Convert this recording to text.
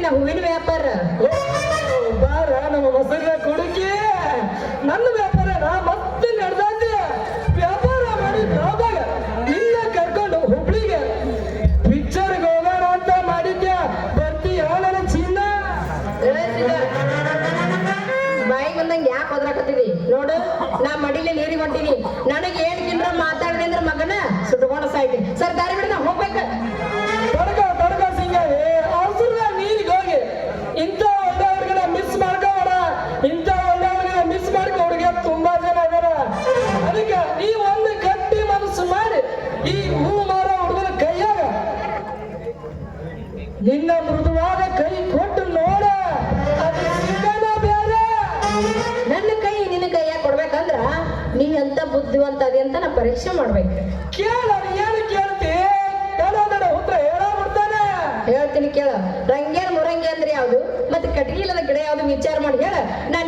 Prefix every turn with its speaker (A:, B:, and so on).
A: ನಾ ಹೂವಿನ ವ್ಯಾಪಾರ.
B: ಬಾರ ನಮ್ಮ ಮೊಸರಿನ ಕೊಡುಗೆ ನನ್ನ ವ್ಯಾಪಾರ ಮತ್ತೆ ನಡೆದಾದ್ದೆ. ವ್ಯಾಪಾರ ಮಾಡಿ ಲಾಭಾಗ ನಿನ್ನ ಕರ್ಕೊಂಡು ಹುಬ್ಳಿಗೆ ಪಿಕ್ಚರ್ಗೆ ಹೋಗೋಣ ಅಂತ ಮಾಡಿದ್ದೆ. ಬರ್ತೀಯ ನನ್ನ ಚಿನ್ನ?
A: ಬಾಯಿ ಬಂದಂಗೆ ಯಾಕೆ ಹೋದ್ರಾಕತ್ತಿದಿ? ನೋಡು, ನಾ ಮಡಿಲಿ ನೀರಿಗೆ ಹೊಂಟೀನಿ. ನನಗೆ ಏನ್ ಕಿಂದ್ರ ಮಾತಾಡಿದೆ ಅಂದ್ರೆ ಮಗನ ಸುಟ್ಕೊಂಡ ಸಾಯ್ತಿ. ಸರ್ ದಾರಿ ಬಿಡ, ನಾ ಹೋಗ್ಬೇಕ.
B: ತಡ್ಕ ಸಿಂಗ ಅವಸರ ನೀರಿಗೆ ಹೋಗಿ. ಇಂಥ ಒಳ್ಳೆಯವ್ರಿಗೆಲ್ಲ ಮಿಸ್ ಮಾಡ್ಕೋಬೇಡ. ಇಂಥ ಒಳ್ಳೆಯವ್ರಿಗೆಲ್ಲ ಮಿಸ್ ಮಾಡ್ಕೋ. ಹುಡುಗ ತುಂಬಾ ಜನ ಇದಾರ. ಅದಕ್ಕೆ ನೀವು ಒಂದು ಗಟ್ಟಿ ಮನಸ್ಸು ಮಾಡಿ ಈ ಹೂ ಮಾರೋ ಹುಡುಗನ ಕೈಯಾಗ ನಿನ್ನ ಮೃದುವಾದ ಕೈ ಕೊಟ್ಟು ನೋಡ. ಅದು ಸಿಗಲ್ಲ ಬೇರೆ.
A: ನನ್ನ ಕೈ ನಿನ್ನ ಕೈಯಾಗ ಕೊಡ್ಬೇಕಂದ್ರ ನೀ ಅಂತ ಬುದ್ಧಿವಂತ ಅದಿ ಅಂತ ನಾ ಪರೀಕ್ಷೆ ಮಾಡ್ಬೇಕು.
B: ಕೇಳ, ಏನು ಕೇಳ್ತಿ? ಹೇಳೋದಡ ಉತ್ತರ ಹೇಳಬಿಡ್ತಾನೆ.
A: ಹೇಳ್ತೀನಿ ಕೇಳ. ರಂಗ್ಯಾನ್ ಮುರಂಗಿ ಅಂದ್ರೆ ಯಾವ್ದು ಮತ್ತೆ ಕಟಗಿಲದ ಗಿಡ ಯಾವ್ದು ವಿಚಾರ ಮಾಡಿ ಹೇಳ. ನಾನು